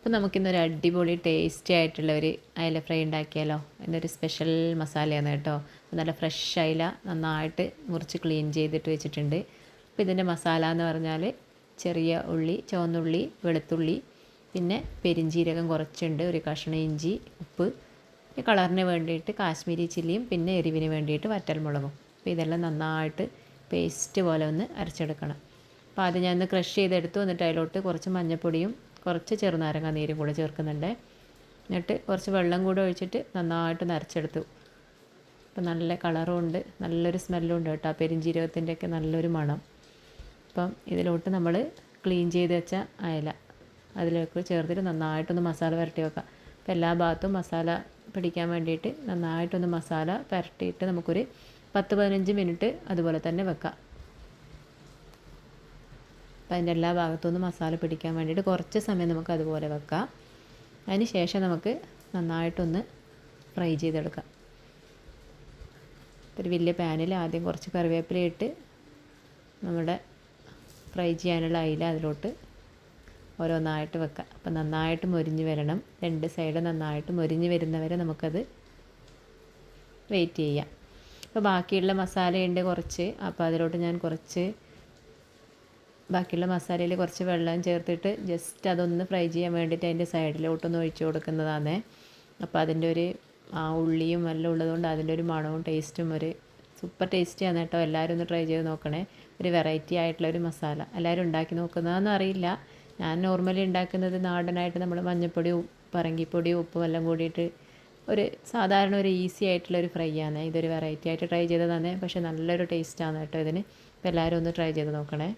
അപ്പോൾ നമുക്കിന്നൊരു അടിപൊളി ടേസ്റ്റി ആയിട്ടുള്ള ഒരു അയല ഫ്രൈ ഉണ്ടാക്കിയാലോ. ഇന്നൊരു സ്പെഷ്യൽ മസാലയാണ് കേട്ടോ. നല്ല ഫ്രഷ് അയല നന്നായിട്ട് മുറിച്ച് ക്ലീൻ ചെയ്തിട്ട് വെച്ചിട്ടുണ്ട്. അപ്പോൾ ഇതിൻ്റെ മസാല എന്ന് പറഞ്ഞാൽ ചെറിയ ഉള്ളി, ചുവന്നുള്ളി, വെളുത്തുള്ളി, പിന്നെ പെരിഞ്ജീരകം കുറച്ചുണ്ട്, ഒരു കഷ്ണം ഇഞ്ചി, ഉപ്പ്, കളറിന് വേണ്ടിയിട്ട് കാശ്മീരി ചില്ലിയും, പിന്നെ എരിവിന് വേണ്ടിയിട്ട് വറ്റൽമുളകും. അപ്പോൾ ഇതെല്ലാം നന്നായിട്ട് പേസ്റ്റ് പോലെ ഒന്ന് അരച്ചെടുക്കണം. അപ്പോൾ ആദ്യം ഞാനൊന്ന് ക്രഷ് ചെയ്തെടുത്തു. എന്നിട്ട് അതിലോട്ട് കുറച്ച് മഞ്ഞൾപ്പൊടിയും കുറച്ച് ചെറുനാരങ്ങ നീരും കൂടെ ചേർക്കുന്നുണ്ട്. എന്നിട്ട് കുറച്ച് വെള്ളം കൂടെ ഒഴിച്ചിട്ട് നന്നായിട്ട് നരച്ചെടുത്തു. അപ്പോൾ നല്ല കളറും ഉണ്ട്, നല്ലൊരു സ്മെല്ലും ഉണ്ട് കേട്ടോ. പെരിഞ്ജീരകത്തിൻ്റെയൊക്കെ നല്ലൊരു മണം. അപ്പം ഇതിലോട്ട് നമ്മൾ ക്ലീൻ ചെയ്ത് വെച്ച അയല അതിലേക്ക് ചേർത്തിട്ട് നന്നായിട്ടൊന്ന് മസാല പുരട്ടി വെക്കാം. അപ്പോൾ എല്ലാ ഭാഗത്തും മസാല പിടിക്കാൻ വേണ്ടിയിട്ട് നന്നായിട്ടൊന്ന് മസാല പുരട്ടിയിട്ട് നമുക്കൊരു 10-15 മിനിറ്റ് അതുപോലെ തന്നെ വെക്കാം. അപ്പോൾ അതിൻ്റെ എല്ലാ ഭാഗത്തുനിന്ന് മസാല പിടിക്കാൻ വേണ്ടിയിട്ട് കുറച്ച് സമയം നമുക്ക് അതുപോലെ വെക്കാം. അതിന് ശേഷം നമുക്ക് നന്നായിട്ടൊന്ന് ഫ്രൈ ചെയ്തെടുക്കാം. ഒരു വലിയ പാനിൽ ആദ്യം കുറച്ച് കറിവേപ്പില ഇട്ട് നമ്മുടെ ഫ്രൈ ചെയ്യാനുള്ള അയില അതിലോട്ട് ഓരോന്നായിട്ട് വെക്കാം. അപ്പോൾ നന്നായിട്ട് മൊരിഞ്ഞ് വരണം. രണ്ട് സൈഡ് നന്നായിട്ട് മൊരിഞ്ഞ് വരുന്നവരെ നമുക്കത് വെയിറ്റ് ചെയ്യാം. അപ്പോൾ ബാക്കിയുള്ള മസാലയുണ്ട് കുറച്ച്. അപ്പോൾ അതിലോട്ട് ഞാൻ ബാക്കിയുള്ള മസാലയിൽ കുറച്ച് വെള്ളം ചേർത്തിട്ട് ജസ്റ്റ് അതൊന്ന് ഫ്രൈ ചെയ്യാൻ വേണ്ടിയിട്ട് അതിൻ്റെ സൈഡിലോട്ടൊന്ന് ഒഴിച്ചു കൊടുക്കുന്നതാണ്. അപ്പോൾ അതിൻ്റെ ഒരു ഉള്ളിയും എല്ലാം ഉള്ളതുകൊണ്ട് അതിൻ്റെ ഒരു മണവും ടേസ്റ്റും ഒരു സൂപ്പർ ടേസ്റ്റിയാണ് കേട്ടോ. എല്ലാവരും ഒന്ന് ട്രൈ ചെയ്ത് നോക്കണേ. ഒരു വെറൈറ്റി ആയിട്ടുള്ള ഒരു മസാല എല്ലാവരും ഉണ്ടാക്കി നോക്കുന്നതെന്ന് അറിയില്ല. ഞാൻ നോർമലി ഉണ്ടാക്കുന്നത് നാടനായിട്ട് നമ്മൾ മഞ്ഞൾപ്പൊടിയും പറങ്കിപ്പൊടിയും ഉപ്പും എല്ലാം കൂടിയിട്ട് ഒരു സാധാരണ ഒരു ഈസി ആയിട്ടുള്ളൊരു ഫ്രൈ ആണ്. ഇതൊരു വെറൈറ്റി ആയിട്ട് ട്രൈ ചെയ്തതാണ്. പക്ഷേ നല്ലൊരു ടേസ്റ്റാണ് കേട്ടോ ഇതിന്. അപ്പോൾ എല്ലാവരും ഒന്ന് ട്രൈ ചെയ്ത് നോക്കണേ.